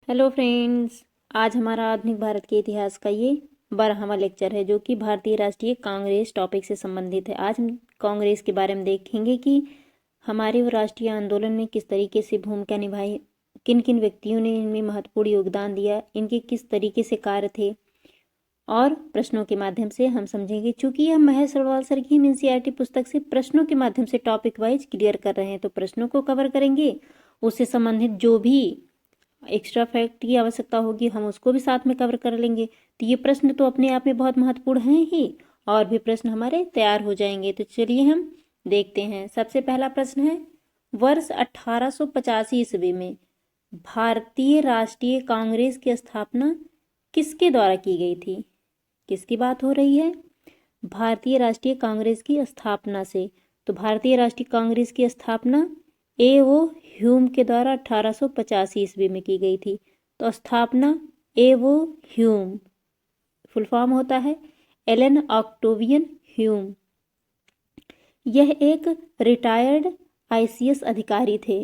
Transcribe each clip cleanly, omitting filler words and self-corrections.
Hello friends. आज हमारा आधुनिक भारत के इतिहास का ये 12वां लेक्चर है जो कि भारतीय राष्ट्रीय कांग्रेस टॉपिक से संबंधित है। आज हम कांग्रेस के बारे में देखेंगे कि हमारे राष्ट्रीय आंदोलन में किस तरीके से भूमिका निभाई, किन किन व्यक्तियों ने इनमें महत्वपूर्ण योगदान दिया, इनके किस तरीके से कार्य थे और प्रश्नों के माध्यम से हम समझेंगे। चूंकि हम महेश अग्रवाल सर की एनसीईआरटी पुस्तक से प्रश्नों के माध्यम से टॉपिक वाइज क्लियर कर रहे हैं, तो प्रश्नों को कवर करेंगे, उससे संबंधित जो भी एक्स्ट्रा फैक्ट की आवश्यकता होगी हम उसको भी साथ में कवर कर लेंगे। तो ये प्रश्न तो अपने आप में बहुत महत्वपूर्ण हैं ही, और भी प्रश्न हमारे तैयार हो जाएंगे। तो चलिए हम देखते हैं। सबसे पहला प्रश्न है, वर्ष 1885 ईस्वी में भारतीय राष्ट्रीय कांग्रेस की स्थापना किसके द्वारा की गई थी? किसकी बात हो रही है? भारतीय राष्ट्रीय कांग्रेस की स्थापना से। तो भारतीय राष्ट्रीय कांग्रेस की स्थापना ए.ओ. ह्यूम के द्वारा 1885 ईस्वी में की गई थी। तो स्थापना ए.ओ. ह्यूम, फुल फॉर्म होता है एलन ऑक्टेवियन ह्यूम। यह एक रिटायर्ड आईसीएस अधिकारी थे।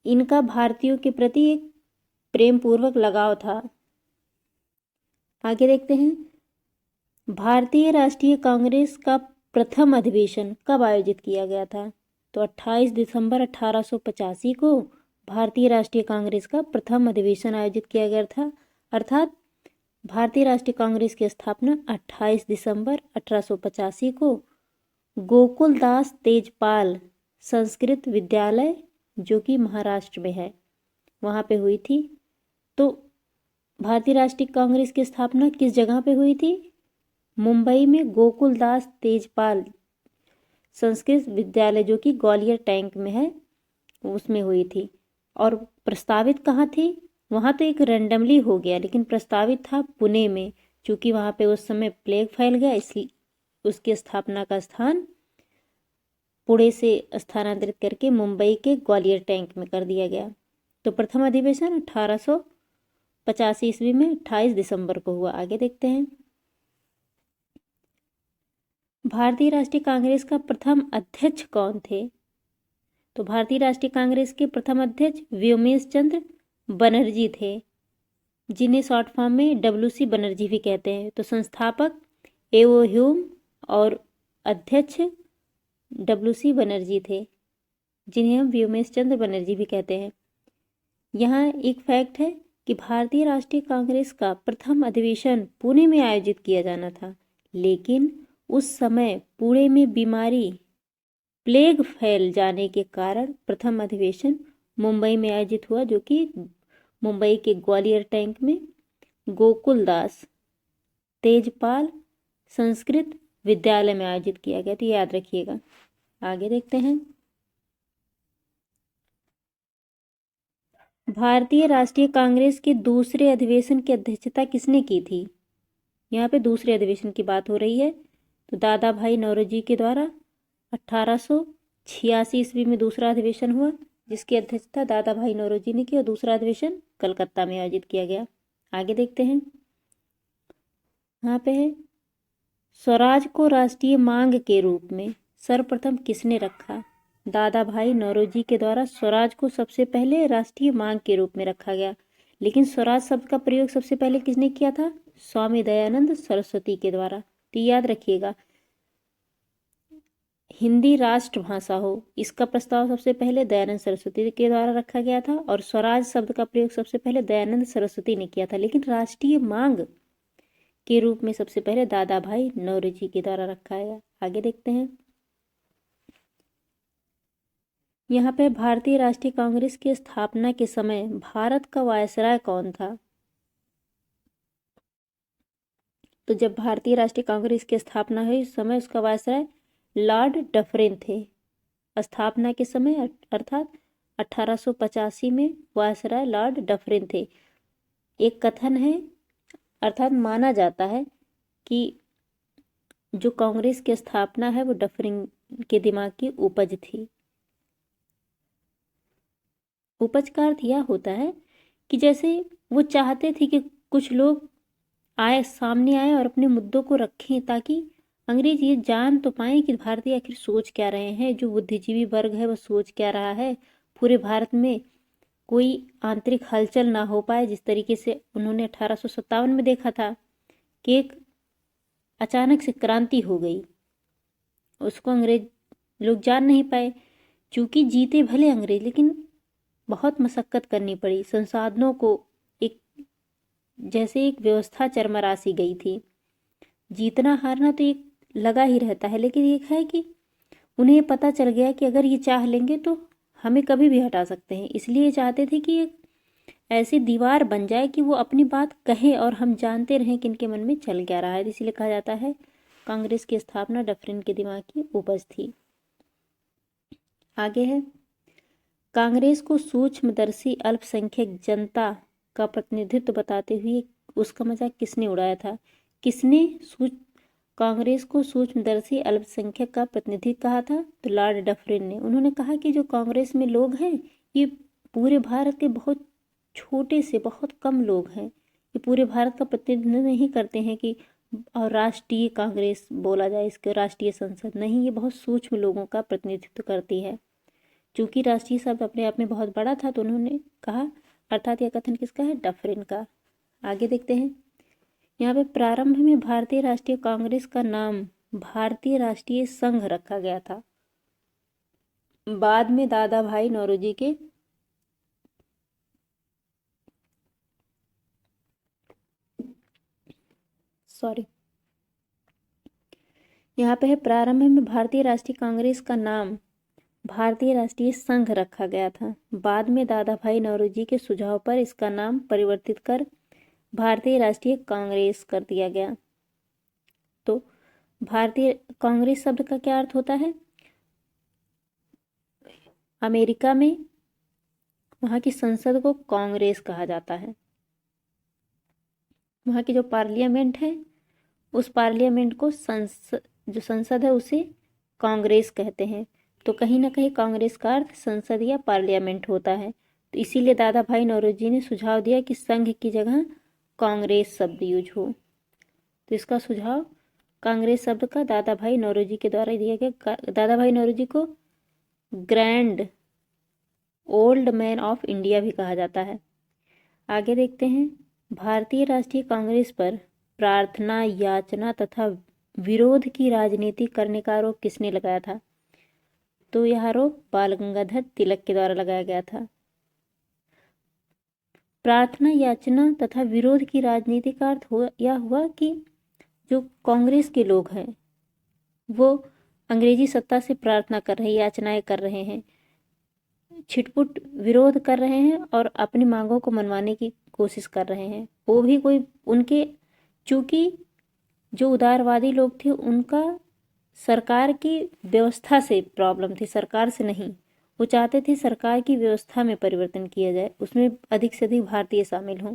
इनका भारतीयों के प्रति एक प्रेम पूर्वक लगाव था। आगे देखते हैं, भारतीय राष्ट्रीय कांग्रेस का प्रथम अधिवेशन कब आयोजित किया गया था? तो 28 दिसंबर 1885 को भारतीय राष्ट्रीय कांग्रेस का प्रथम अधिवेशन आयोजित किया गया था। अर्थात भारतीय राष्ट्रीय कांग्रेस की स्थापना 28 दिसंबर 1885 को गोकुलदास तेजपाल संस्कृत विद्यालय, जो कि महाराष्ट्र में है, वहाँ पे हुई थी। तो भारतीय राष्ट्रीय कांग्रेस की स्थापना किस जगह पे हुई थी? मुंबई में गोकुलदास तेजपाल संस्कृत विद्यालय, जो कि ग्वालियर टैंक में है, उसमें हुई थी। और प्रस्तावित कहाँ थी? वहाँ तो एक रैंडमली हो गया, लेकिन प्रस्तावित था पुणे में। चूँकि वहाँ पे उस समय प्लेग फैल गया, इसलिए उसकी स्थापना का स्थान पुणे से स्थानांतरित करके मुंबई के ग्वालियर टैंक में कर दिया गया। तो प्रथम अधिवेशन 1885 ईस्वी में 28 दिसंबर को हुआ। आगे देखते हैं, भारतीय राष्ट्रीय कांग्रेस का प्रथम अध्यक्ष कौन थे? तो भारतीय राष्ट्रीय कांग्रेस के प्रथम अध्यक्ष व्योमेश चंद्र बनर्जी थे, जिन्हें शॉर्ट फॉर्म में डब्ल्यूसी बनर्जी भी कहते हैं। तो संस्थापक ए.ओ. ह्यूम और अध्यक्ष डब्ल्यूसी बनर्जी थे, जिन्हें हम व्योमेश चंद्र बनर्जी भी कहते हैं। यहाँ एक फैक्ट है कि भारतीय राष्ट्रीय कांग्रेस का प्रथम अधिवेशन पुणे में आयोजित किया जाना था, लेकिन उस समय पुणे में बीमारी प्लेग फैल जाने के कारण प्रथम अधिवेशन मुंबई में आयोजित हुआ, जो कि मुंबई के ग्वालियर टैंक में गोकुलदास तेजपाल संस्कृत विद्यालय में आयोजित किया गया। तो याद रखिएगा। आगे देखते हैं, भारतीय राष्ट्रीय कांग्रेस के दूसरे अधिवेशन की अध्यक्षता किसने की थी? यहाँ पे दूसरे अधिवेशन की बात हो रही है। तो दादा भाई नौरोजी के द्वारा 1886 ईस्वी में दूसरा अधिवेशन हुआ, जिसकी अध्यक्षता दादा भाई नौरोजी ने की, और दूसरा अधिवेशन कलकत्ता में आयोजित किया गया। आगे देखते हैं, यहाँ पे है, स्वराज को राष्ट्रीय मांग के रूप में सर्वप्रथम किसने रखा? दादा भाई नौरोजी के द्वारा स्वराज को सबसे पहले राष्ट्रीय मांग के रूप में रखा गया, लेकिन स्वराज शब्द का प्रयोग सबसे पहले किसने किया था? स्वामी दयानंद सरस्वती के द्वारा। तो याद रखिएगा, हिंदी राष्ट्रभाषा हो, इसका प्रस्ताव सबसे पहले दयानंद सरस्वती के द्वारा रखा गया था, और स्वराज शब्द का प्रयोग सबसे पहले दयानंद सरस्वती ने किया था, लेकिन राष्ट्रीय मांग के रूप में सबसे पहले दादा भाई नौरोजी के द्वारा रखा गया। आगे देखते हैं, यहाँ पे भारतीय राष्ट्रीय कांग्रेस की स्थापना के समय भारत का वायसराय कौन था? तो जब भारतीय राष्ट्रीय कांग्रेस की स्थापना हुई, उस समय उसका वायसराय लॉर्ड डफरिन थे। स्थापना के समय अर्थात 1885 में वायसराय लॉर्ड डफरिन थे। एक कथन है, अर्थात माना जाता है कि जो कांग्रेस की स्थापना है वो डफरिन के दिमाग की उपज थी। उपज का अर्थ यह होता है कि जैसे वो चाहते थे कि कुछ लोग सामने आए और अपने मुद्दों को रखें, ताकि अंग्रेज ये जान तो पाए कि भारतीय आखिर सोच क्या रहे हैं, जो बुद्धिजीवी वर्ग है वह सोच क्या रहा है, पूरे भारत में कोई आंतरिक हलचल ना हो पाए, जिस तरीके से उन्होंने 1857 में देखा था कि एक अचानक से क्रांति हो गई, उसको अंग्रेज लोग जान नहीं पाए। चूंकि जीते भले अंग्रेज, लेकिन बहुत मशक्कत करनी पड़ी, संसाधनों को एक जैसे एक व्यवस्था चरमरासी गई थी। जीतना हारना तो एक लगा ही रहता है, लेकिन एक है कि उन्हें पता चल गया कि अगर ये चाह लेंगे तो हमें कभी भी हटा सकते हैं। इसलिए चाहते थे कि एक ऐसी दीवार बन जाए कि वो अपनी बात कहें और हम जानते रहें कि इनके मन में चल क्या रहा है। इसलिए कहा जाता है कांग्रेस की स्थापना डफरिन के दिमाग की उपज थी। आगे है, कांग्रेस को सूक्ष्मदर्शी अल्पसंख्यक जनता का प्रतिनिधित्व बताते हुए उसका मजाक किसने उड़ाया था? किसने कांग्रेस को सूक्ष्मदर्शी अल्पसंख्यक का प्रतिनिधि कहा था? तो लॉर्ड डफरिन ने। उन्होंने कहा कि जो कांग्रेस में लोग हैं ये पूरे भारत के बहुत छोटे से बहुत कम लोग हैं, ये पूरे भारत का प्रतिनिधित्व नहीं करते हैं कि और राष्ट्रीय कांग्रेस बोला जाए इसके, राष्ट्रीय संसद नहीं, ये बहुत सूक्ष्म लोगों का प्रतिनिधित्व करती है। चूंकि राष्ट्रीय शब्द अपने आप में बहुत बड़ा था तो उन्होंने कहा, अर्थात यह कथन किसका है? डफरिन का। आगे देखते हैं, यहाँ पे प्रारंभ में भारतीय राष्ट्रीय कांग्रेस का नाम भारतीय राष्ट्रीय संघ रखा गया था। बाद में दादा भाई नौरोजी के यहाँ पे है, प्रारंभ में भारतीय राष्ट्रीय कांग्रेस का नाम भारतीय राष्ट्रीय संघ रखा गया था। बाद में दादा भाई नौरोजी के सुझाव पर इसका नाम परिवर्तित कर भारतीय राष्ट्रीय कांग्रेस कर दिया गया। तो भारतीय कांग्रेस शब्द का क्या अर्थ होता है? अमेरिका में वहाँ की संसद को कांग्रेस कहा जाता है। वहाँ की जो पार्लियामेंट है उस पार्लियामेंट को जो संसद है उसे कांग्रेस कहते हैं। तो कहीं ना कहीं कांग्रेस का अर्थ संसद या पार्लियामेंट होता है। तो इसीलिए दादा भाई नौरोजी ने सुझाव दिया कि संघ की जगह कांग्रेस शब्द यूज हो। तो इसका सुझाव कांग्रेस शब्द का दादा भाई नौरोजी के द्वारा दिया गया। दादा भाई नौरोजी को grand old man of India भी कहा जाता है। आगे देखते हैं, भारतीय राष्ट्रीय कांग्रेस पर प्रार्थना, याचना तथा विरोध की राजनीति करने का आरोप किसने लगाया था? तो यह आरोप बाल गंगाधर तिलक के द्वारा लगाया गया था। प्रार्थना, याचना तथा विरोध की राजनीति का अर्थ यह हुआ कि जो कांग्रेस के लोग हैं वो अंग्रेजी सत्ता से प्रार्थना कर रहे हैं, याचनाएं कर रहे हैं, छिटपुट विरोध कर रहे हैं और अपनी मांगों को मनवाने की कोशिश कर रहे हैं। वो भी कोई उनके, चूंकि जो उदारवादी लोग थे उनका सरकार की व्यवस्था से प्रॉब्लम थी, सरकार से नहीं। वो चाहते थे सरकार की व्यवस्था में परिवर्तन किया जाए, उसमें अधिक से अधिक भारतीय शामिल हों।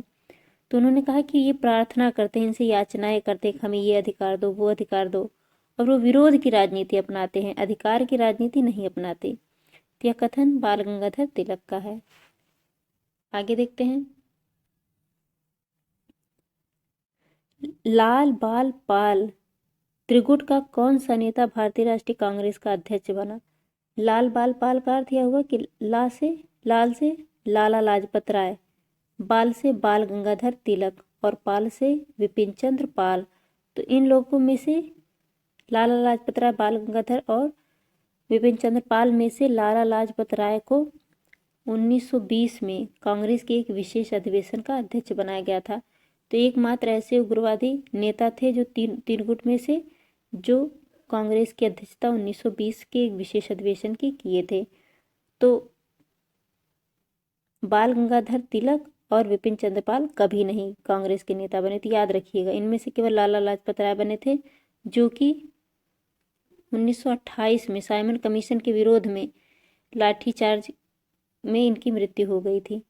तो उन्होंने कहा कि ये प्रार्थना करते हैं, इनसे याचनाएं करते हैं, हमें ये अधिकार दो, वो अधिकार दो, और वो विरोध की राजनीति अपनाते हैं, अधिकार की राजनीति नहीं अपनाते। यह कथन बाल गंगाधर तिलक का है। आगे देखते हैं, लाल बाल पाल त्रिगुट का कौन सा नेता भारतीय राष्ट्रीय कांग्रेस का अध्यक्ष बना? लाल बाल पाल का अर्थ यह हुआ कि लाल से लाला लाजपत राय, बाल से बाल गंगाधर तिलक और पाल से विपिन चंद्र पाल। तो इन लोगों में से लाला लाजपत राय, बाल गंगाधर और विपिन चंद्र पाल में से लाला लाजपत राय को 1920 में कांग्रेस के एक विशेष अधिवेशन का अध्यक्ष बनाया गया था। तो एकमात्र ऐसे उग्रवादी नेता थे जो तीन गुट में से जो कांग्रेस की अध्यक्षता 1920 के एक विशेष अधिवेशन की किए थे। तो बाल गंगाधर तिलक और विपिन चंद्र पाल कभी नहीं कांग्रेस के नेता बने। तो याद रखिएगा, इनमें से केवल लाला लाजपत राय बने थे, जो कि 1928 में साइमन कमीशन के विरोध में लाठीचार्ज में इनकी मृत्यु हो गई थी।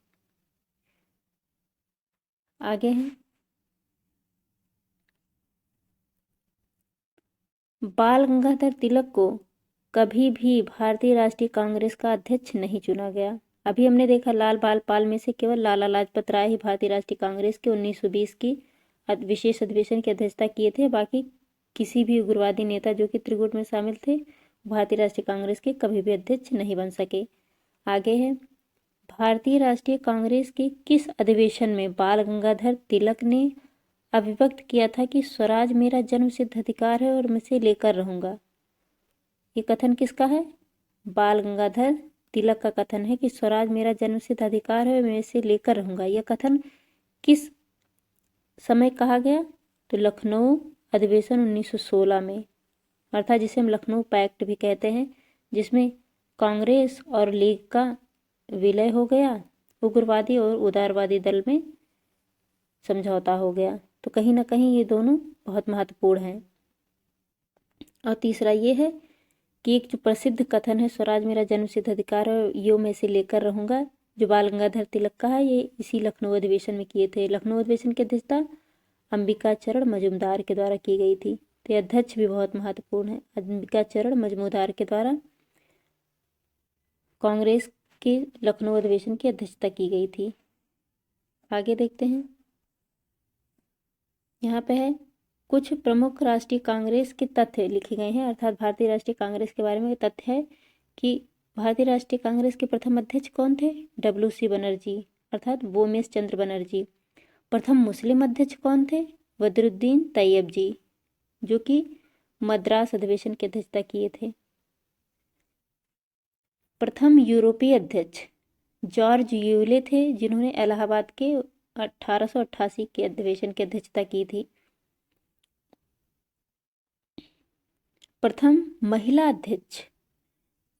आगे हैं, बाल गंगाधर तिलक को कभी भी भारतीय राष्ट्रीय कांग्रेस का अध्यक्ष नहीं चुना गया। अभी हमने देखा लाल बाल पाल में से केवल लाला लाजपत राय ही भारतीय राष्ट्रीय कांग्रेस के 1920 की विशेष अधिवेशन की अध्यक्षता किए थे। बाकी किसी भी उग्रवादी नेता जो कि त्रिगुट में शामिल थे भारतीय राष्ट्रीय कांग्रेस के कभी भी अध्यक्ष नहीं बन सके। आगे है, भारतीय राष्ट्रीय कांग्रेस के किस अधिवेशन में बाल गंगाधर तिलक ने अभिव्यक्त किया था कि स्वराज मेरा जन्मसिद्ध अधिकार है और मैं इसे लेकर रहूंगा? ये कथन किसका है? बाल गंगाधर तिलक का कथन है कि स्वराज मेरा जन्मसिद्ध अधिकार है, मैं इसे लेकर रहूंगा। यह कथन किस समय कहा गया? तो लखनऊ अधिवेशन 1916 में, अर्थात जिसे हम लखनऊ पैक्ट भी कहते हैं, जिसमें कांग्रेस और लीग का विलय हो गया, उग्रवादी और उदारवादी दल में समझौता हो गया। तो कहीं ना कहीं ये दोनों बहुत महत्वपूर्ण हैं। और तीसरा ये है कि एक जो प्रसिद्ध कथन है स्वराज मेरा जन्मसिद्ध अधिकार है, यो मैं इसे लेकर रहूंगा, जो बाल गंगाधर तिलक का है, ये इसी लखनऊ अधिवेशन में किए थे। लखनऊ अधिवेशन की अध्यक्षता अंबिका चरण मजूमदार के द्वारा की गई थी। तो ये अध्यक्ष भी बहुत महत्वपूर्ण है। अंबिका चरण मजूमदार के द्वारा कांग्रेस के लखनऊ अधिवेशन की अध्यक्षता की गई थी। आगे देखते हैं, यहाँ पे है कुछ प्रमुख राष्ट्रीय कांग्रेस के तथ्य लिखे गए हैं, अर्थात भारतीय राष्ट्रीय कांग्रेस के बारे में तथ्य है कि भारतीय राष्ट्रीय कांग्रेस के प्रथम अध्यक्ष कौन थे? WC बनर्जी, अर्थात वोमेश चंद्र बनर्जी। प्रथम मुस्लिम अध्यक्ष कौन थे? बदरुद्दीन तैयब जी, जो कि मद्रास अधिवेशन की अध्यक्षता किए थे। प्रथम यूरोपीय अध्यक्ष जॉर्ज यूले थे, जिन्होंने इलाहाबाद के 1888 के अधिवेशन की अध्यक्षता की थी। प्रथम महिला अध्यक्ष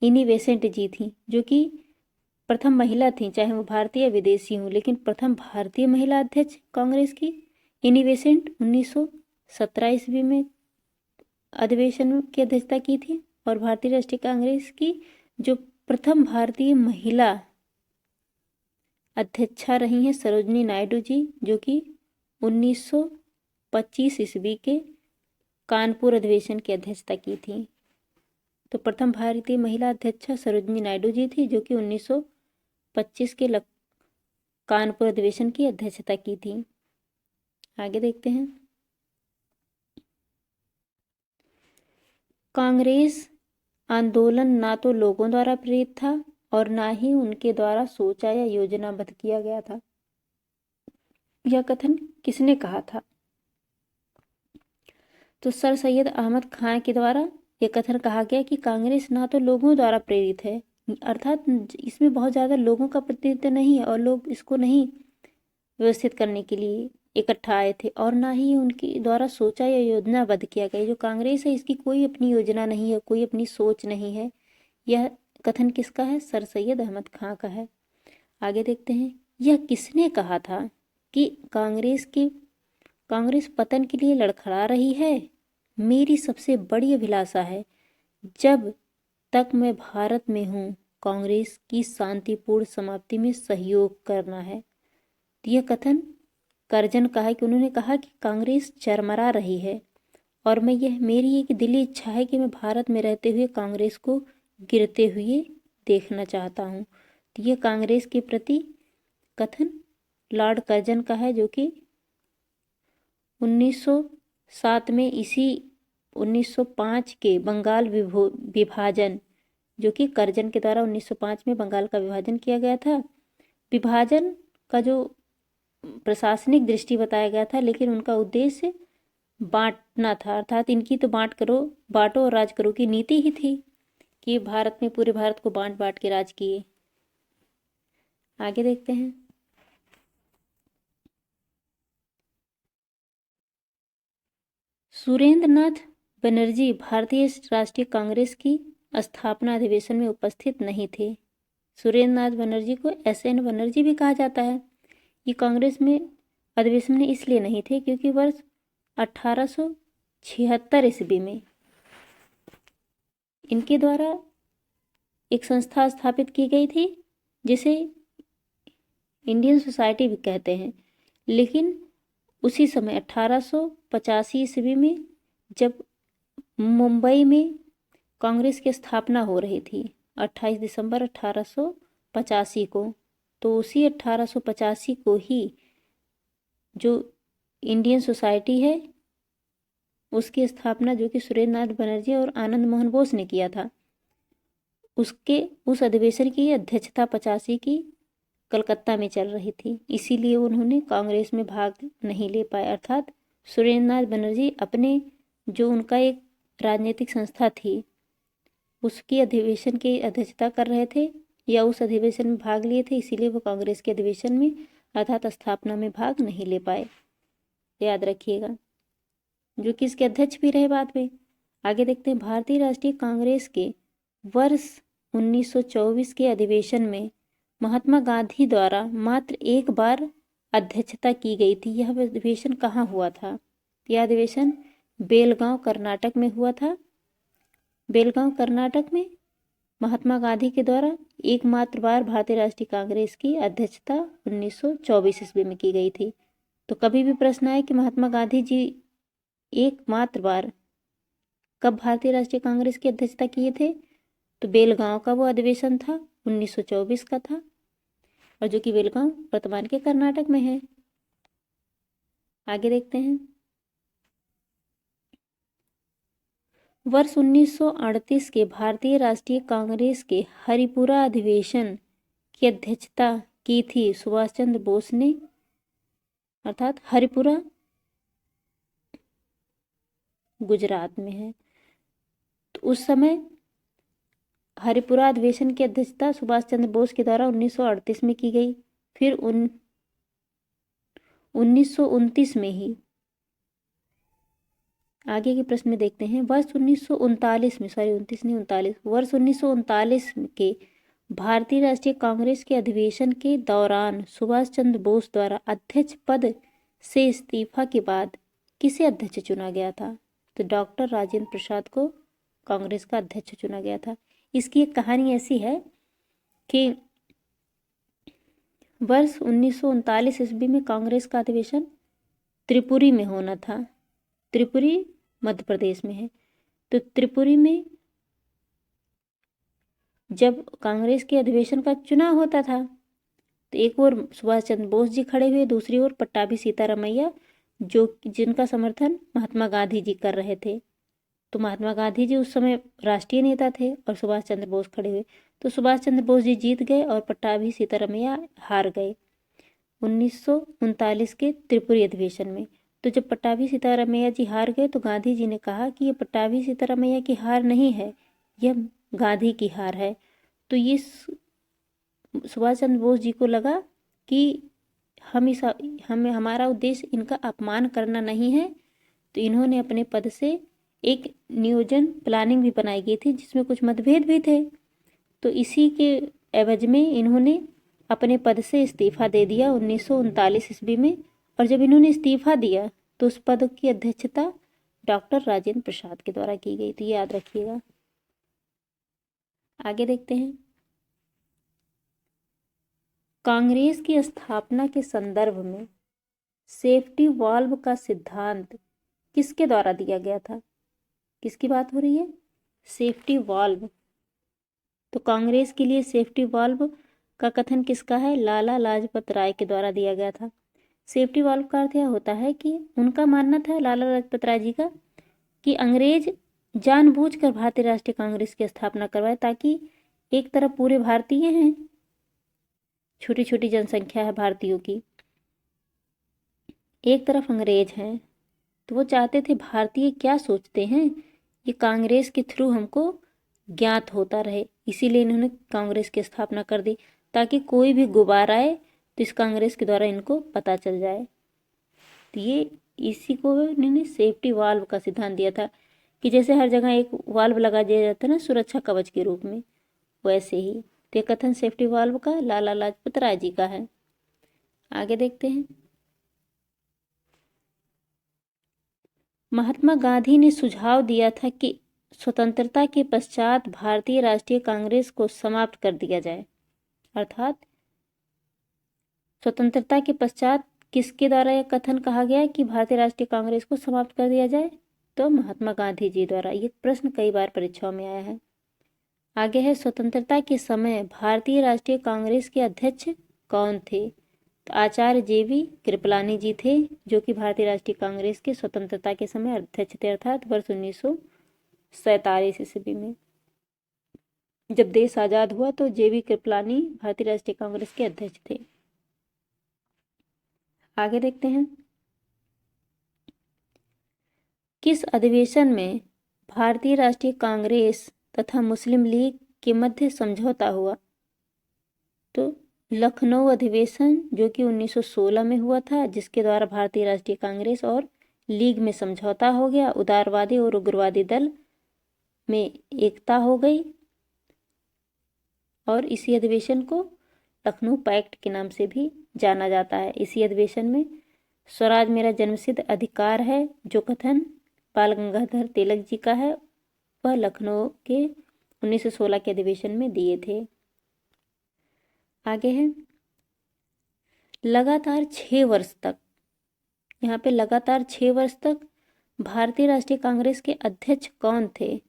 इनी बेसेंट जी थी, जो कि प्रथम महिला थी, चाहे वो भारतीय या विदेशी हूँ, लेकिन प्रथम भारतीय महिला अध्यक्ष कांग्रेस की इनी बेसेंट 1917 ईस्वी में अधिवेशन की अध्यक्षता की थी। और भारतीय राष्ट्रीय कांग्रेस की जो प्रथम भारतीय महिला अध्यक्षा रही हैं सरोजनी नायडू जी, जो कि 1925 ईस्वी के कानपुर अधिवेशन की अध्यक्षता की थी। तो प्रथम भारतीय महिला अध्यक्षा सरोजनी नायडू जी थी, जो कि 1925 के कानपुर अधिवेशन की अध्यक्षता की थी। आगे देखते हैं, कांग्रेस आंदोलन ना तो लोगों द्वारा प्रेरित था और ना ही उनके द्वारा सोचा या योजनाबद्ध किया गया था। यह कथन किसने कहा था? तो सर सैयद अहमद खान के द्वारा यह कथन कहा गया कि कांग्रेस ना तो लोगों द्वारा प्रेरित है, अर्थात इसमें बहुत ज़्यादा लोगों का प्रतिनिधित्व नहीं है और लोग इसको नहीं व्यवस्थित करने के लिए इकट्ठा आए थे, और ना ही उनके द्वारा सोचा या योजनाबद्ध किया गया। जो कांग्रेस है इसकी कोई अपनी योजना नहीं है, कोई अपनी सोच नहीं है। यह कथन किसका है? सर सैयद अहमद खां का है। आगे देखते हैं, यह किसने कहा था कि कांग्रेस पतन के लिए लड़खड़ा रही है? मेरी सबसे बड़ी अभिलाषा है, जब तक मैं भारत में हूँ, कांग्रेस की शांतिपूर्ण समाप्ति में सहयोग करना है। यह कथन करजन का है कि उन्होंने कहा कि कांग्रेस चरमरा रही है और मेरी एक दिली इच्छा है कि मैं भारत में रहते हुए कांग्रेस को गिरते हुए देखना चाहता हूँ। तो ये कांग्रेस के प्रति कथन लॉर्ड करजन का है, जो कि 1907 में इसी 1905 के बंगाल विभाजन, जो कि करजन के द्वारा 1905 में बंगाल का विभाजन किया गया था। विभाजन का जो प्रशासनिक दृष्टि बताया गया था, लेकिन उनका उद्देश्य बांटना था, अर्थात इनकी तो बांटो और राज करो की नीति ही थी कि भारत में पूरे भारत को बांट बांट के राज किए। आगे देखते हैं, सुरेंद्र नाथ बनर्जी भारतीय राष्ट्रीय कांग्रेस की स्थापना अधिवेशन में उपस्थित नहीं थे। सुरेंद्र नाथ बनर्जी को SN बनर्जी भी कहा जाता है। ये कांग्रेस में अधिवेशन में इसलिए नहीं थे क्योंकि वर्ष 1876 ईस्वी में इनके द्वारा एक संस्था स्थापित की गई थी, जिसे इंडियन सोसाइटी भी कहते हैं। लेकिन उसी समय 1885 ईस्वी में जब मुंबई में कांग्रेस की स्थापना हो रही थी 28 दिसंबर 1885 को, तो उसी 1885 को ही जो इंडियन सोसाइटी है उसकी स्थापना, जो कि सुरेंद्र नाथ बनर्जी और आनंद मोहन बोस ने किया था, उस अधिवेशन की अध्यक्षता 85 की कलकत्ता में चल रही थी, इसीलिए उन्होंने कांग्रेस में भाग नहीं ले पाए। अर्थात सुरेंद्रनाथ बनर्जी अपने जो उनका एक राजनीतिक संस्था थी उसकी अधिवेशन की अध्यक्षता कर रहे थे या उस अधिवेशन में भाग लिए थे, इसीलिए वो कांग्रेस के अधिवेशन में अर्थात स्थापना में भाग नहीं ले पाए, याद रखिएगा, जो कि इसके अध्यक्ष भी रहे बाद में। आगे देखते हैं, भारतीय राष्ट्रीय कांग्रेस के वर्ष 1924 के अधिवेशन में महात्मा गांधी द्वारा मात्र एक बार अध्यक्षता की गई थी। यह अधिवेशन कहाँ हुआ था? यह अधिवेशन बेलगांव कर्नाटक में हुआ था। बेलगांव कर्नाटक में महात्मा गांधी के द्वारा एकमात्र बार भारतीय राष्ट्रीय कांग्रेस की अध्यक्षता 1924 ईस्वी में की गई थी। तो कभी भी प्रश्न आए कि महात्मा गांधी जी एकमात्र बार कब भारतीय राष्ट्रीय कांग्रेस की अध्यक्षता किए थे, तो बेलगांव का वो अधिवेशन था, 1924 का था, और जो कि बेलगांव वर्तमान के कर्नाटक में है। आगे देखते हैं, वर्ष 1938 के भारतीय राष्ट्रीय कांग्रेस के हरिपुरा अधिवेशन की अध्यक्षता की थी सुभाष चंद्र बोस ने। अर्थात हरिपुरा गुजरात में है। तो उस समय हरिपुरा अधिवेशन की अध्यक्षता सुभाष चंद्र बोस के द्वारा 1938 में की गई। फिर 1929 में ही आगे के प्रश्न में देखते हैं, वर्ष 1939 में, सॉरी 29 नहीं 39, वर्ष 1939 के भारतीय राष्ट्रीय कांग्रेस के अधिवेशन के दौरान सुभाष चंद्र बोस द्वारा अध्यक्ष पद से इस्तीफा के बाद किसे अध्यक्ष चुना गया था? तो डॉक्टर राजेंद्र प्रसाद को कांग्रेस का अध्यक्ष चुना गया था। इसकी एक कहानी ऐसी है कि वर्ष 1939 ईस्वी में कांग्रेस का अधिवेशन त्रिपुरी में होना था। त्रिपुरी मध्य प्रदेश में है। तो त्रिपुरी में जब कांग्रेस के अधिवेशन का चुनाव होता था तो एक ओर सुभाष चंद्र बोस जी खड़े हुए, दूसरी ओर पट्टाभी सीतारामैया जो जिनका समर्थन महात्मा गांधी जी कर रहे थे। तो महात्मा गांधी जी उस समय राष्ट्रीय नेता थे और सुभाष चंद्र बोस खड़े हुए। तो सुभाष चंद्र बोस जी जीत गए और पट्टाभी सीतारामैया हार गए 1939 के त्रिपुरी अधिवेशन में। तो जब पट्टाभी सीतारामैया जी हार गए तो गांधी जी ने कहा कि ये पट्टाभी सीतारामैया की हार नहीं है, यह गांधी की हार है। तो ये सुभाष चंद्र बोस जी को लगा कि हमें हमारा उद्देश्य इनका अपमान करना नहीं है। तो इन्होंने अपने पद से एक नियोजन प्लानिंग भी बनाई गई थी जिसमें कुछ मतभेद भी थे। तो इसी के एवज में इन्होंने अपने पद से इस्तीफा दे दिया 1939 ईस्वी में। और जब इन्होंने इस्तीफा दिया तो उस पद की अध्यक्षता डॉक्टर राजेंद्र प्रसाद के द्वारा की गई थी, याद रखिएगा। आगे देखते हैं, कांग्रेस की स्थापना के संदर्भ में सेफ्टी वाल्व का सिद्धांत किसके द्वारा दिया गया था? किसकी बात हो रही है? Safety valve. तो कांग्रेस के लिए सेफ्टी वाल्व का कथन किसका है? लाला लाजपत राय के द्वारा दिया गया था। सेफ्टी वाल्व का अर्थ यह होता है कि उनका मानना था, लाला लाजपत राय जी का, कि अंग्रेज जानबूझकर भारतीय राष्ट्रीय कांग्रेस की स्थापना करवाए ताकि एक तरफ पूरे भारतीय हैं, छोटी छोटी जनसंख्या है भारतीयों की, एक तरफ अंग्रेज हैं। तो वो चाहते थे भारतीय क्या सोचते हैं ये कांग्रेस के थ्रू हमको ज्ञात होता रहे, इसीलिए इन्होंने कांग्रेस की स्थापना कर दी ताकि कोई भी गुबार आए तो इस कांग्रेस के द्वारा इनको पता चल जाए। तो ये इसी को इन्होंने सेफ्टी वाल्व का सिद्धांत दिया था कि जैसे हर जगह एक वाल्व लगा दिया जाता है ना सुरक्षा कवच के रूप में, वैसे ही। तो कथन सेफ्टी वाल्व का लाला लाजपत राय जी का है। आगे देखते हैं, महात्मा गांधी ने सुझाव दिया था कि स्वतंत्रता के पश्चात भारतीय राष्ट्रीय कांग्रेस को समाप्त कर दिया जाए। अर्थात स्वतंत्रता के पश्चात किसके द्वारा यह कथन कहा गया कि भारतीय राष्ट्रीय कांग्रेस को समाप्त कर दिया जाए? तो महात्मा गांधी जी द्वारा। ये प्रश्न कई बार परीक्षाओं में आया है। आगे है, स्वतंत्रता के समय भारतीय राष्ट्रीय कांग्रेस के अध्यक्ष कौन थे? तो आचार्य JV कृपलानी जी थे जो कि भारतीय राष्ट्रीय कांग्रेस के स्वतंत्रता के समय अध्यक्ष थे, अर्थात वर्ष 1947 ईस्वी में। जब देश आज़ाद हुआ तो JB कृपलानी भारतीय राष्ट्रीय कांग्रेस के अध्यक्ष थे। आगे देखते हैं, किस अधिवेशन में भारतीय राष्ट्रीय कांग्रेस तथा मुस्लिम लीग के मध्य समझौता हुआ? तो लखनऊ अधिवेशन, जो कि 1916 में हुआ था, जिसके द्वारा भारतीय राष्ट्रीय कांग्रेस और लीग में समझौता हो गया। उदारवादी और उग्रवादी दल में एकता हो गई और इसी अधिवेशन को लखनऊ पैक्ट के नाम से भी जाना जाता है। इसी अधिवेशन में स्वराज मेरा जन्मसिद्ध अधिकार है, जो कथन बाल गंगाधर तिलक जी का है, वह लखनऊ के 1916 के अधिवेशन में दिए थे। आगे है, लगातार 6 वर्ष तक, यहाँ पे लगातार 6 वर्ष तक भारतीय राष्ट्रीय कांग्रेस के अध्यक्ष कौन थे?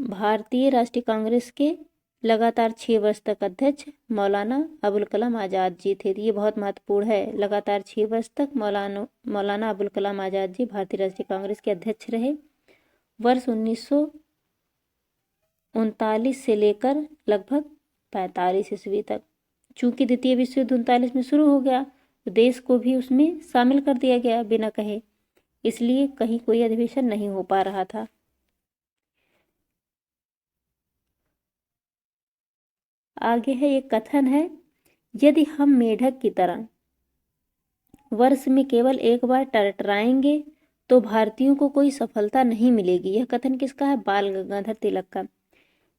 भारतीय राष्ट्रीय कांग्रेस के लगातार 6 वर्ष तक अध्यक्ष मौलाना अबुल कलाम आज़ाद जी थे। ये बहुत महत्वपूर्ण है। लगातार 6 वर्ष तक मौलाना अबुल कलाम आज़ाद जी भारतीय राष्ट्रीय कांग्रेस के अध्यक्ष रहे। वर्ष 1939 से लेकर लगभग 45 ईस्वी तक। चूंकि द्वितीय विश्व युद्ध 39 में शुरू हो गया तो देश को भी उसमें शामिल कर दिया गया बिना कहे, इसलिए कहीं कोई अधिवेशन नहीं हो पा रहा था। आगे है, एक कथन है, यदि हम मेढक की तरह वर्ष में केवल एक बार टरटराएंगे तो भारतीयों को कोई सफलता नहीं मिलेगी। यह कथन किसका है? बाल गंगाधर तिलक का।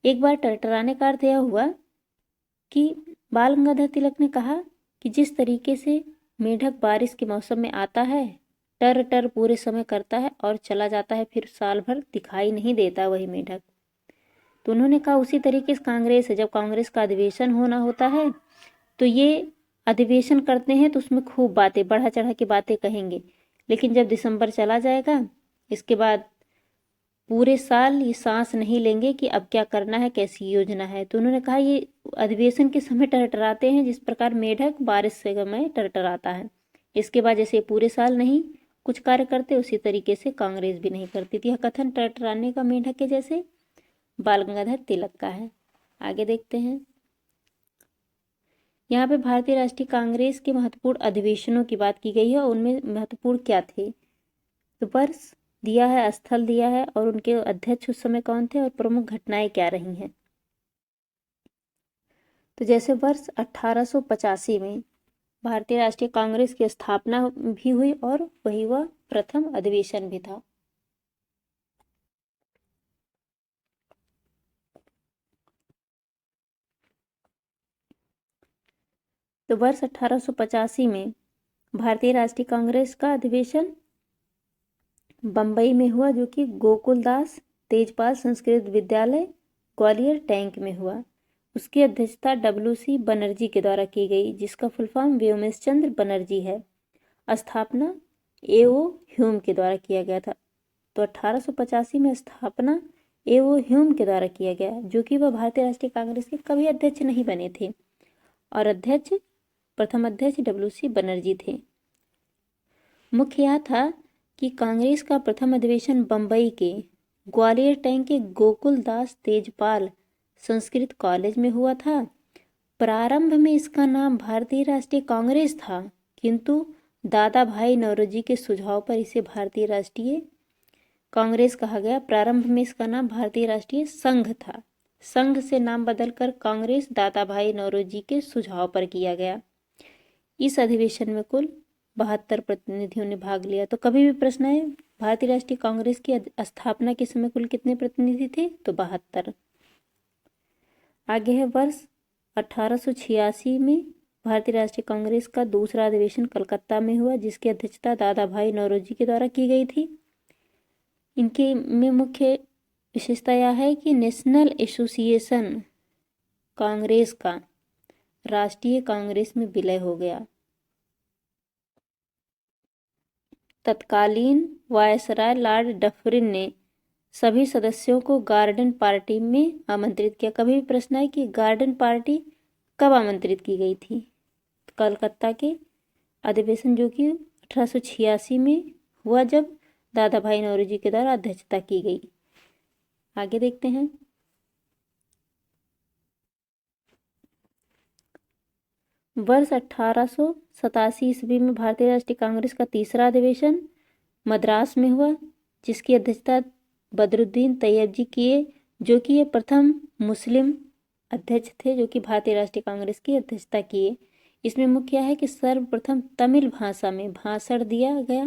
एक बार टरटराने का अर्थ यह हुआ कि बाल गंगाधर तिलक ने कहा कि जिस तरीके से मेढक बारिश के मौसम में आता है, टर टर पूरे समय करता है और चला जाता है, फिर साल भर दिखाई नहीं देता वही मेढक। तो उन्होंने कहा उसी तरीके से कांग्रेस है। जब कांग्रेस का अधिवेशन होना होता है तो ये अधिवेशन करते हैं तो उसमें खूब बातें, बढ़ा चढ़ा के बातें कहेंगे, लेकिन जब दिसंबर चला जाएगा इसके बाद पूरे साल ये सांस नहीं लेंगे कि अब क्या करना है, कैसी योजना है। तो उन्होंने कहा ये अधिवेशन के समय टरटराते हैं जिस प्रकार मेढक बारिश से समय टरटराता है। इसके बाद जैसे पूरे साल नहीं कुछ कार्य करते, उसी तरीके से कांग्रेस भी नहीं करती थी। यह कथन टरटराने का मेढक के जैसे बाल गंगाधर तिलक का है। आगे देखते हैं, यहाँ पे भारतीय राष्ट्रीय कांग्रेस के महत्वपूर्ण अधिवेशनों की बात की गई है और उनमें महत्वपूर्ण क्या थे। तो वर्ष दिया है, स्थल दिया है और उनके अध्यक्ष उस समय कौन थे और प्रमुख घटनाएं क्या रही हैं। तो जैसे वर्ष 1885 में भारतीय राष्ट्रीय कांग्रेस की स्थापना भी हुई और वही वह प्रथम अधिवेशन भी था। तो वर्ष 1885 में भारतीय राष्ट्रीय कांग्रेस का अधिवेशन बम्बई में हुआ, जो कि गोकुलदास तेजपाल संस्कृत विद्यालय ग्वालियर टैंक में हुआ। उसकी अध्यक्षता WC बनर्जी के द्वारा की गई, जिसका फुल फॉर्म व्योमेश चंद्र बनर्जी है। स्थापना A.O. ह्यूम के द्वारा किया गया था। तो 1885 में स्थापना A.O. ह्यूम के द्वारा किया गया, जो कि वह भारतीय राष्ट्रीय कांग्रेस के कभी अध्यक्ष नहीं बने थे और प्रथम अध्यक्ष WC बनर्जी थे। मुख्य यह था कि कांग्रेस का प्रथम अधिवेशन बम्बई के ग्वालियर टैंक के गोकुलदास तेजपाल संस्कृत कॉलेज में हुआ था। प्रारंभ में इसका नाम भारतीय राष्ट्रीय कांग्रेस था, किंतु दादा भाई नौरोजी के सुझाव पर इसे भारतीय राष्ट्रीय कांग्रेस कहा गया। प्रारंभ में इसका नाम भारतीय राष्ट्रीय संघ था। संघ से नाम बदलकर कांग्रेस दादा भाई नौरोजी के सुझाव पर किया गया। इस अधिवेशन में कुल 72 प्रतिनिधियों ने भाग लिया। तो कभी भी प्रश्न है, भारतीय राष्ट्रीय कांग्रेस की स्थापना के समय कुल कितने प्रतिनिधि थे? तो 72। आगे है, वर्ष 1886 में भारतीय राष्ट्रीय कांग्रेस का दूसरा अधिवेशन कलकत्ता में हुआ, जिसकी अध्यक्षता दादा भाई नौरोजी के द्वारा की गई थी। इनके में मुख्य विशेषता यह है कि नेशनल एसोसिएशन कांग्रेस का राष्ट्रीय कांग्रेस में विलय हो गया। तत्कालीन वायसराय लॉर्ड डफरिन ने सभी सदस्यों को गार्डन पार्टी में आमंत्रित किया। कभी भी प्रश्न है कि गार्डन पार्टी कब आमंत्रित की गई थी? कलकत्ता के अधिवेशन, जो कि 1886 में हुआ, जब दादा भाई नौरोजी के द्वारा अध्यक्षता की गई। आगे देखते हैं। वर्ष 1887 ईस्वी में भारतीय राष्ट्रीय कांग्रेस का तीसरा अधिवेशन मद्रास में हुआ, जिसकी अध्यक्षता बदरुद्दीन तैयब जी किए, जो कि ये प्रथम मुस्लिम अध्यक्ष थे जो कि भारतीय राष्ट्रीय कांग्रेस की अध्यक्षता किए। इसमें मुख्य है कि सर्वप्रथम तमिल भाषा में भाषण दिया गया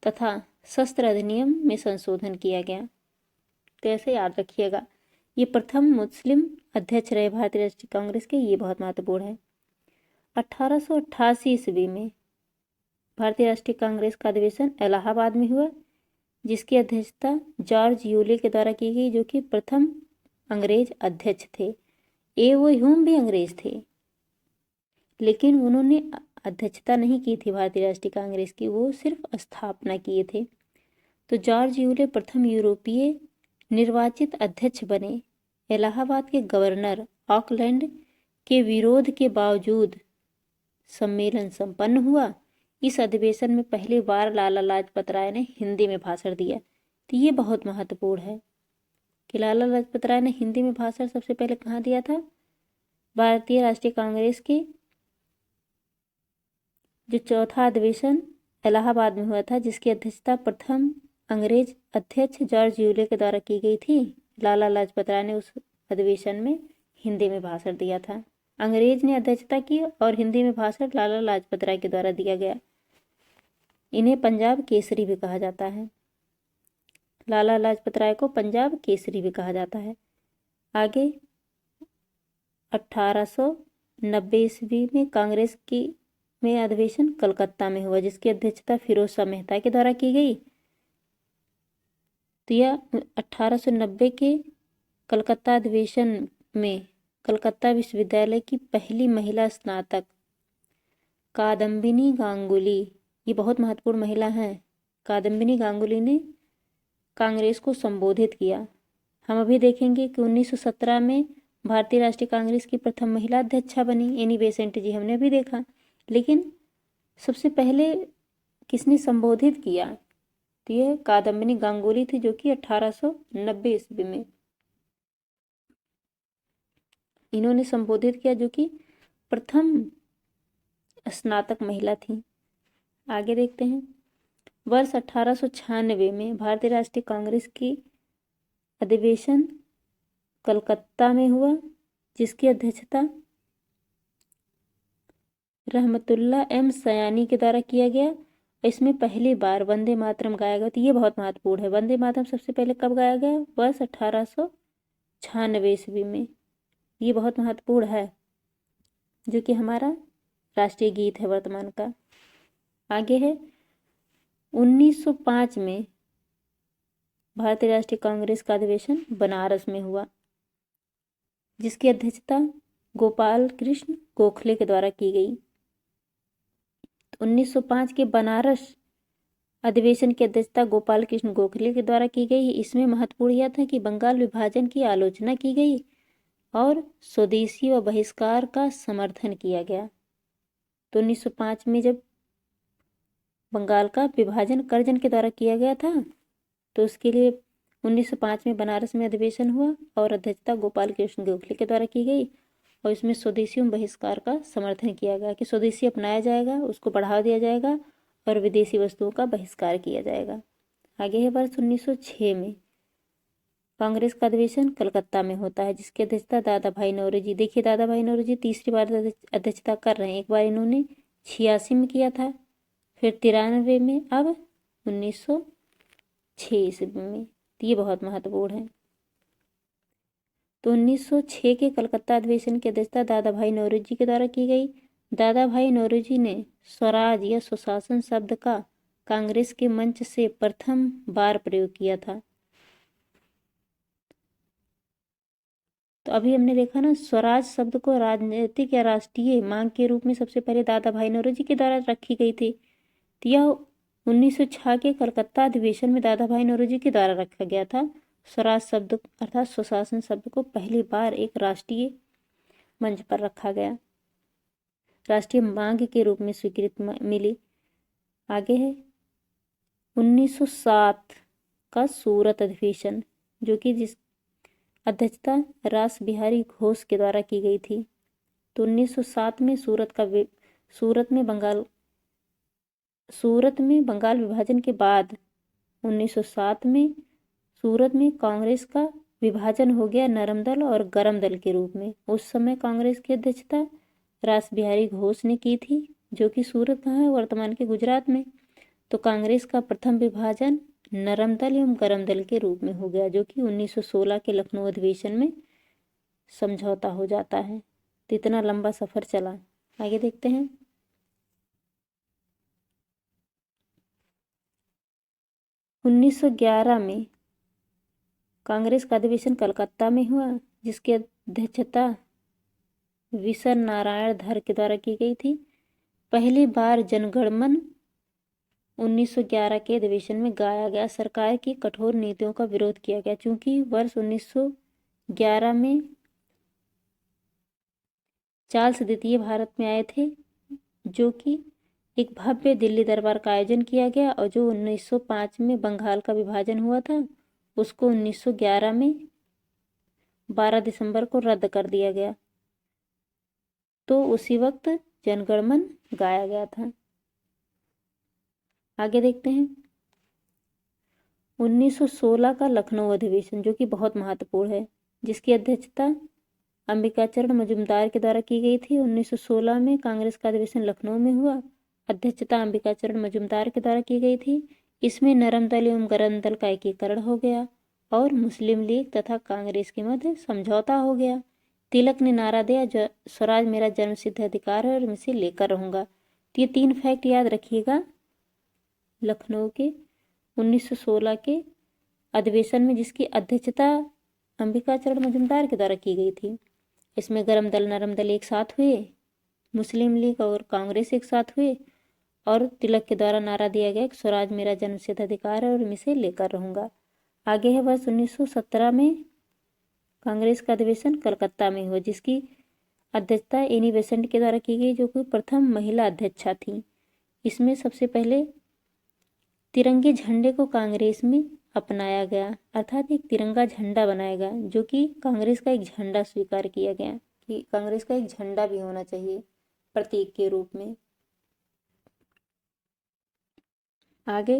तथा शस्त्र अधिनियम में संशोधन किया गया। तो ऐसे याद रखिएगा, ये प्रथम मुस्लिम अध्यक्ष रहे भारतीय राष्ट्रीय कांग्रेस के, ये बहुत महत्वपूर्ण है। 1888 ईस्वी में भारतीय राष्ट्रीय कांग्रेस का अधिवेशन इलाहाबाद में हुआ, जिसकी अध्यक्षता जॉर्ज यूले के द्वारा की गई, जो कि प्रथम अंग्रेज अध्यक्ष थे। वो ह्यूम भी अंग्रेज थे, लेकिन उन्होंने अध्यक्षता नहीं की थी भारतीय राष्ट्रीय कांग्रेस की, वो सिर्फ स्थापना किए थे। तो जॉर्ज यूले प्रथम यूरोपीय निर्वाचित अध्यक्ष बने। इलाहाबाद के गवर्नर ऑकलैंड के विरोध के बावजूद सम्मेलन संपन्न हुआ। इस अधिवेशन में पहली बार लाला लाजपत राय ने हिंदी में भाषण दिया। तो ये बहुत महत्वपूर्ण है कि लाला लाजपत राय ने हिंदी में भाषण सबसे पहले कहाँ दिया था? भारतीय राष्ट्रीय कांग्रेस के जो चौथा अधिवेशन इलाहाबाद में हुआ था, जिसकी अध्यक्षता प्रथम अंग्रेज अध्यक्ष जॉर्ज यूले के द्वारा की गई थी। लाला लाजपत राय ने उस अधिवेशन में हिंदी में भाषण दिया था। अंग्रेज ने अध्यक्षता की और हिंदी में भाषण लाला लाजपत राय के द्वारा दिया गया। इन्हें पंजाब केसरी भी कहा जाता है। लाला लाजपत राय को पंजाब केसरी भी कहा जाता है। आगे 1890 ईस्वी में कांग्रेस की में अधिवेशन कलकत्ता में हुआ, जिसकी अध्यक्षता फिरोज शाह मेहता के द्वारा की गई। तो यह 1890 के कलकत्ता अधिवेशन में कलकत्ता विश्वविद्यालय की पहली महिला स्नातक कादम्बिनी गांगुली, ये बहुत महत्वपूर्ण महिला हैं, कादम्बिनी गांगुली ने कांग्रेस को संबोधित किया। हम अभी देखेंगे कि 1917 में भारतीय राष्ट्रीय कांग्रेस की प्रथम महिला अध्यक्षा बनी एनी बेसेंट जी, हमने अभी देखा। लेकिन सबसे पहले किसने संबोधित किया? तो यह कादम्बिनी गांगुली थी, जो कि 1890 ईस्वी में इन्होंने संबोधित किया, जो कि प्रथम स्नातक महिला थी। आगे देखते हैं। वर्ष 1896 में भारतीय राष्ट्रीय कांग्रेस की अधिवेशन कलकत्ता में हुआ, जिसकी अध्यक्षता रहमतुल्लाह एम सयानी के द्वारा किया गया। इसमें पहली बार वंदे मातरम गाया गया। तो ये बहुत महत्वपूर्ण है। वंदे मातरम सबसे पहले कब गाया गया? वर्ष 1896 ईस्वी में। ये बहुत महत्वपूर्ण है, जो कि हमारा राष्ट्रीय गीत है वर्तमान का। आगे है 1905 में भारतीय राष्ट्रीय कांग्रेस का अधिवेशन बनारस में हुआ, जिसकी अध्यक्षता गोपाल कृष्ण गोखले के द्वारा की गई। 1905 के बनारस अधिवेशन की अध्यक्षता गोपाल कृष्ण गोखले के द्वारा की गई। इसमें महत्वपूर्ण यह था कि बंगाल विभाजन की आलोचना की गई और स्वदेशी व बहिष्कार का समर्थन किया गया। तो 1905 में जब बंगाल का विभाजन करजन के द्वारा किया गया था, तो उसके लिए 1905 में बनारस में अधिवेशन हुआ और अध्यक्षता गोपाल कृष्ण गोखले के द्वारा की गई। और इसमें स्वदेशी एवं बहिष्कार का समर्थन किया गया कि स्वदेशी अपनाया जाएगा, उसको बढ़ावा दिया जाएगा और विदेशी वस्तुओं का बहिष्कार किया जाएगा। आगे है वर्ष 1906 में कांग्रेस का अधिवेशन कलकत्ता में होता है, जिसकी अध्यक्षता दादा भाई नौरोजी। देखिए, दादा भाई नौरोजी तीसरी बार अध्यक्षता कर रहे हैं। एक बार इन्होंने 86 में किया था, फिर 93 में, अब 1906 ईस्वी में। ये बहुत महत्वपूर्ण है। तो 1906 के कलकत्ता अधिवेशन की अध्यक्षता दादा भाई नौरोजी के द्वारा की गई। दादा भाई नौरोजी ने स्वराज या सुशासन शब्द का कांग्रेस के मंच से प्रथम बार प्रयोग किया था। तो अभी हमने देखा ना, स्वराज शब्द को राजनीतिक या राष्ट्रीय मांग के रूप में सबसे पहले दादा भाई नौरोजी के द्वारा रखी गई थी। तो यह 1906 के कलकत्ता अधिवेशन में दादा भाई नौरोजी के द्वारा रखा गया था। स्वराज शब्द अर्थात सुशासन शब्द को पहली बार एक राष्ट्रीय मंच पर रखा गया, राष्ट्रीय मांग के रूप में स्वीकृति मिली। आगे है 1907 का सूरत अधिवेशन, जो कि अध्यक्षता रास बिहारी घोष के द्वारा की गई थी। तो 1907 में सूरत में बंगाल विभाजन के बाद 1907 में सूरत में कांग्रेस का विभाजन हो गया नरम दल और गरम दल के रूप में। उस समय कांग्रेस की अध्यक्षता रास बिहारी घोष ने की थी, जो कि सूरत कहाँ है, वर्तमान के गुजरात में। तो कांग्रेस का प्रथम विभाजन नरम दल एवं गरम दल के रूप में हो गया, जो कि 1916 के लखनऊ अधिवेशन में समझौता हो जाता है। तो इतना लंबा सफर चला। आगे देखते हैं। 1911 में कांग्रेस का अधिवेशन कलकत्ता में हुआ, जिसकी अध्यक्षता विसर नारायण धर के द्वारा की गई थी। पहली बार जनगणमन 1911 के अधिवेशन में गाया गया। सरकार की कठोर नीतियों का विरोध किया गया, चूंकि वर्ष 1911 में चार्ल्स द्वितीय भारत में आए थे, जो कि एक भव्य दिल्ली दरबार का आयोजन किया गया, और जो 1905 में बंगाल का विभाजन हुआ था उसको 1911 में 12 दिसंबर को रद्द कर दिया गया। तो उसी वक्त जनगणमन गाया गया था। आगे देखते हैं। 1916 का लखनऊ अधिवेशन, जो कि बहुत महत्वपूर्ण है, जिसकी अध्यक्षता अंबिकाचरण मजूमदार के द्वारा की गई थी। 1916 में कांग्रेस का अधिवेशन लखनऊ में हुआ। अध्यक्षता अंबिकाचरण मजूमदार के द्वारा की गई थी। इसमें नरम दल एवं गरम दल का एकीकरण हो गया और मुस्लिम लीग तथा कांग्रेस के मध्य समझौता हो गया। तिलक ने नारा दिया, स्वराज मेरा जन्मसिद्ध अधिकार है और मैं इसे लेकर रहूंगा। तो ये 3 फैक्ट याद रखिएगा लखनऊ के 1916 के अधिवेशन में, जिसकी अध्यक्षता अंबिकाचरण मजूमदार के द्वारा की गई थी। इसमें गरम दल नरम दल एक साथ हुए, मुस्लिम लीग और कांग्रेस एक साथ हुए, और तिलक के द्वारा नारा दिया गया कि स्वराज मेरा जन्मसिद्ध अधिकार है और मैं इसे लेकर रहूंगा। आगे है वर्ष 1917 में कांग्रेस का अधिवेशन कलकत्ता में हुआ, जिसकी अध्यक्षता एनी बेसेंट के द्वारा की गई, जो कि प्रथम महिला अध्यक्षा थी। इसमें सबसे पहले तिरंगे झंडे को कांग्रेस में अपनाया गया, अर्थात एक तिरंगा झंडा बनाया गया, जो कि कांग्रेस का एक झंडा स्वीकार किया गया कि कांग्रेस का एक झंडा भी होना चाहिए प्रतीक के रूप में। आगे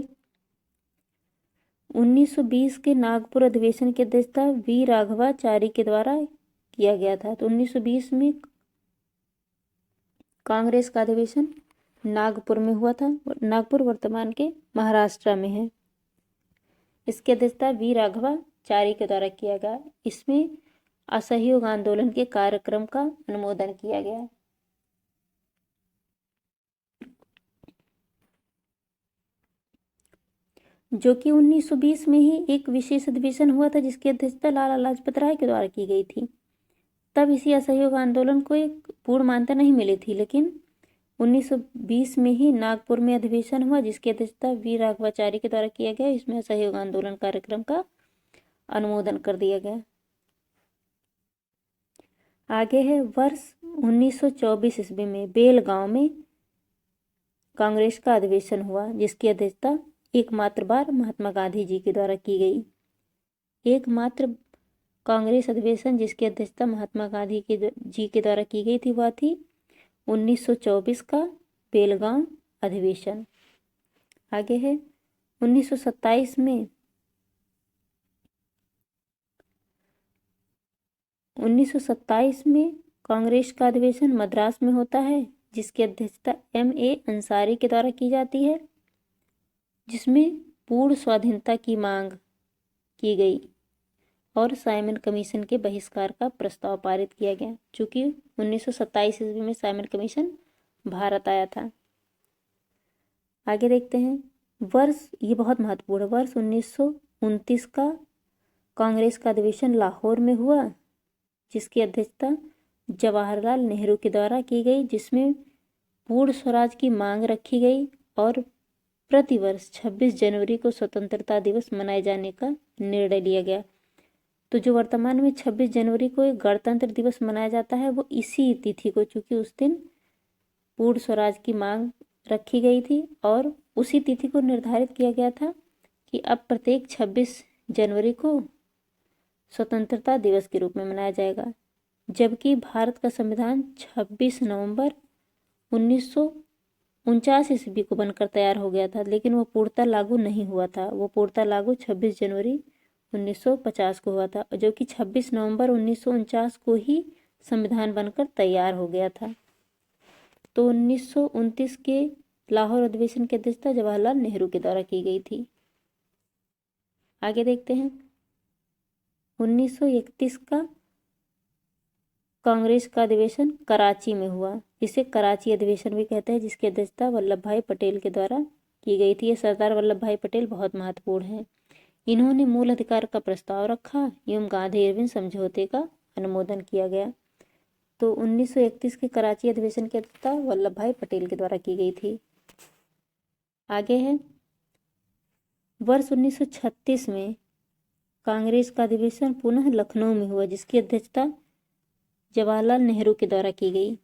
1920 के नागपुर अधिवेशन की अध्यक्षता वी राघवाचारी के द्वारा किया गया था। तो 1920 में कांग्रेस का अधिवेशन नागपुर में हुआ था। नागपुर वर्तमान के महाराष्ट्र में है। इसकी अध्यक्षता वी राघवाचारी के द्वारा किया गया। इसमें असहयोग आंदोलन के कार्यक्रम का अनुमोदन किया गया। जो कि 1920 में ही एक विशेष अधिवेशन हुआ था, जिसकी अध्यक्षता लाला लाजपत राय के द्वारा की गई थी। तब इसी असहयोग आंदोलन को एक पूर्ण मान्यता नहीं मिली थी, लेकिन 1920 में ही नागपुर में अधिवेशन हुआ, जिसकी अध्यक्षता वी राघवाचारी के द्वारा किया गया। इसमें असहयोग आंदोलन कार्यक्रम का अनुमोदन कर दिया गया। आगे है वर्ष 1924 ईस्वी में बेलगांव में कांग्रेस का अधिवेशन हुआ, जिसकी अध्यक्षता एकमात्र बार महात्मा गांधी जी के द्वारा की गई। एकमात्र कांग्रेस अधिवेशन जिसकी अध्यक्षता महात्मा गांधी जी के द्वारा की गई थी, वह थी 1924 का बेलगांव अधिवेशन। आगे है 1927 में 1927 में कांग्रेस का अधिवेशन मद्रास में होता है, जिसकी अध्यक्षता M.A. अंसारी के द्वारा की जाती है, जिसमें पूर्ण स्वाधीनता की मांग की गई और साइमन कमीशन के बहिष्कार का प्रस्ताव पारित किया गया। चूंकि 1927 ईस्वी में साइमन कमीशन भारत आया था। आगे देखते हैं वर्ष, ये बहुत महत्वपूर्ण है, वर्ष 1929 का कांग्रेस का अधिवेशन लाहौर में हुआ, जिसकी अध्यक्षता जवाहरलाल नेहरू के द्वारा की गई, जिसमें पूर्ण स्वराज की मांग रखी गई और प्रतिवर्ष 26 जनवरी को स्वतंत्रता दिवस मनाए जाने का निर्णय लिया गया। तो जो वर्तमान में 26 जनवरी को एक गणतंत्र दिवस मनाया जाता है, वो इसी तिथि को, चूंकि उस दिन पूर्ण स्वराज की मांग रखी गई थी और उसी तिथि को निर्धारित किया गया था कि अब प्रत्येक 26 जनवरी को स्वतंत्रता दिवस के रूप में मनाया जाएगा। जबकि भारत का संविधान 26 नवंबर 1949 ईस्वी को बनकर तैयार हो गया था, लेकिन वो पूर्णतः लागू नहीं हुआ था। वो पूर्णतः लागू 26 जनवरी 1950 को हुआ था, जो कि 26 नवंबर 1949 को ही संविधान बनकर तैयार हो गया था। तो 1929 के लाहौर अधिवेशन की अध्यक्षता जवाहरलाल नेहरू के द्वारा की गई थी। आगे देखते हैं। 1931 का कांग्रेस का अधिवेशन कराची में हुआ, जिसे कराची अधिवेशन भी कहते हैं, जिसकी अध्यक्षता वल्लभ भाई पटेल के द्वारा की गई थी। ये सरदार वल्लभ भाई पटेल बहुत महत्वपूर्ण हैं। इन्होंने मूल अधिकार का प्रस्ताव रखा एवं गांधी इरविन समझौते का अनुमोदन किया गया। तो 1931 के कराची अधिवेशन की अध्यक्षता वल्लभ भाई पटेल के द्वारा की गई थी। आगे है, वर्ष 1936 में कांग्रेस का अधिवेशन पुनः लखनऊ में हुआ, जिसकी अध्यक्षता जवाहरलाल नेहरू के द्वारा की गई।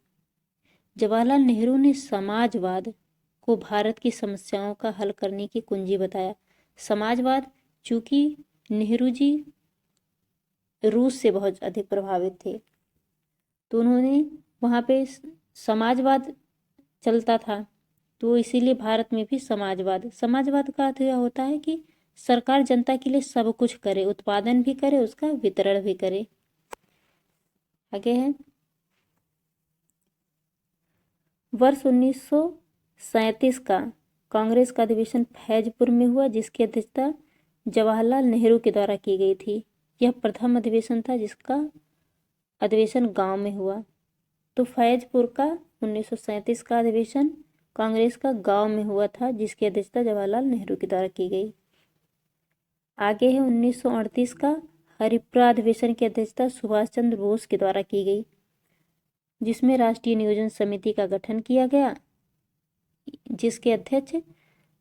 जवाहरलाल नेहरू ने समाजवाद को भारत की समस्याओं का हल करने की कुंजी बताया। समाजवाद, चूंकि नेहरू जी रूस से बहुत अधिक प्रभावित थे, तो उन्होंने वहाँ पे समाजवाद चलता था, तो इसीलिए भारत में भी समाजवाद का अर्थ यह होता है कि सरकार जनता के लिए सब कुछ करे, उत्पादन भी करे, उसका वितरण भी करे। आगे है, वर्ष 1937 का कांग्रेस का अधिवेशन फैजपुर में हुआ, जिसकी अध्यक्षता जवाहरलाल नेहरू के द्वारा की गई थी। यह प्रथम अधिवेशन था जिसका अधिवेशन गांव में हुआ। तो फैजपुर का 1937 का अधिवेशन कांग्रेस का गांव में हुआ था, जिसकी अध्यक्षता जवाहरलाल नेहरू के द्वारा की गई। आगे है 1938 का हरिपुरा अधिवेशन की अध्यक्षता सुभाष चंद्र बोस के द्वारा की गई, जिसमें राष्ट्रीय नियोजन समिति का गठन किया गया, जिसके अध्यक्ष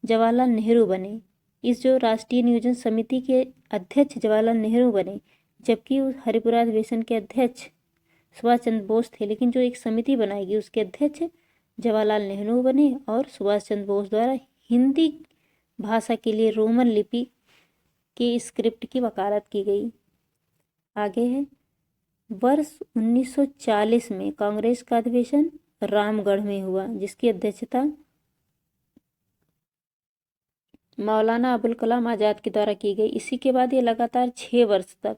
जवाहरलाल नेहरू बने। इस जो राष्ट्रीय नियोजन समिति के अध्यक्ष जवाहरलाल नेहरू बने, जबकि उस हरिपुरा अधिवेशन के अध्यक्ष सुभाष चंद्र बोस थे, लेकिन जो एक समिति बनाएगी उसके अध्यक्ष जवाहरलाल नेहरू बने और सुभाष चंद्र बोस द्वारा हिंदी भाषा के लिए रोमन लिपि के स्क्रिप्ट की वकालत की गई। आगे है, वर्ष 1940 में कांग्रेस का अधिवेशन रामगढ़ में हुआ, जिसकी अध्यक्षता मौलाना अबुल कलाम आज़ाद के द्वारा की गई। इसी के बाद ये लगातार 6 वर्ष तक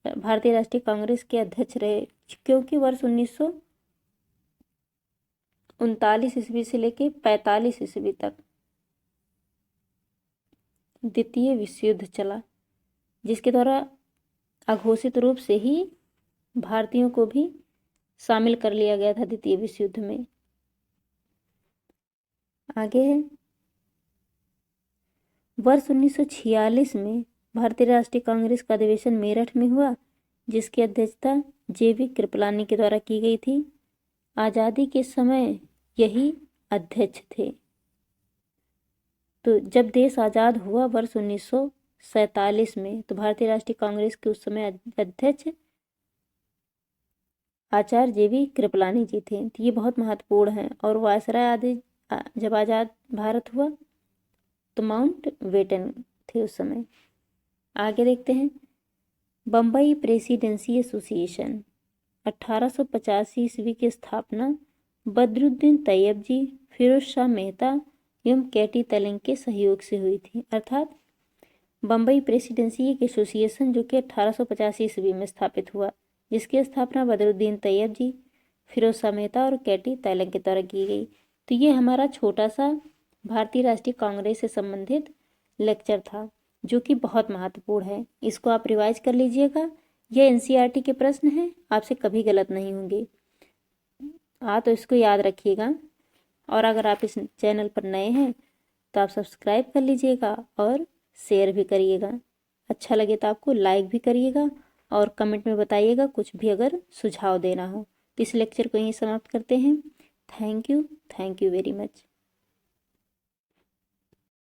भारतीय राष्ट्रीय कांग्रेस के अध्यक्ष रहे, क्योंकि वर्ष 1939 ईस्वी से लेकर 45 ईस्वी तक द्वितीय विश्व युद्ध चला, जिसके द्वारा अघोषित रूप से ही भारतीयों को भी शामिल कर लिया गया था द्वितीय विश्व युद्ध में। आगे है, वर्ष 1946 में भारतीय राष्ट्रीय कांग्रेस का अधिवेशन मेरठ में हुआ, जिसकी अध्यक्षता जेबी कृपलानी के द्वारा की गई थी। आज़ादी के समय यही अध्यक्ष थे। तो जब देश आज़ाद हुआ वर्ष 1947 में, तो भारतीय राष्ट्रीय कांग्रेस के उस समय अध्यक्ष आचार्य जेबी कृपलानी जी थे। तो ये बहुत महत्वपूर्ण है। और वायसराय आदि जब आज़ाद भारत हुआ तो माउंट बेटन थे उस समय। आगे देखते हैं, बम्बई प्रेसिडेंसी एसोसिएशन 1885 ईस्वी की स्थापना बदरुद्दीन तैयब जी, फिरोज शाह मेहता एवं केटी तैलंग के सहयोग से हुई थी। अर्थात बम्बई प्रेसिडेंसी एक एसोसिएशन जो कि 1885 ईस्वी में स्थापित हुआ, जिसकी स्थापना बदरुद्दीन तैयब जी, फिरोज शाह मेहता और केटी तैलंग के द्वारा की गई। तो ये हमारा छोटा सा भारतीय राष्ट्रीय कांग्रेस से संबंधित लेक्चर था, जो कि बहुत महत्वपूर्ण है। इसको आप रिवाइज कर लीजिएगा। यह एनसीईआरटी के प्रश्न हैं, आपसे कभी गलत नहीं होंगे। तो इसको याद रखिएगा। और अगर आप इस चैनल पर नए हैं तो आप सब्सक्राइब कर लीजिएगा और शेयर भी करिएगा। अच्छा लगे तो आपको लाइक भी करिएगा और कमेंट में बताइएगा कुछ भी अगर सुझाव देना हो। तो इस लेक्चर को यहीं समाप्त करते हैं। Thank you very much.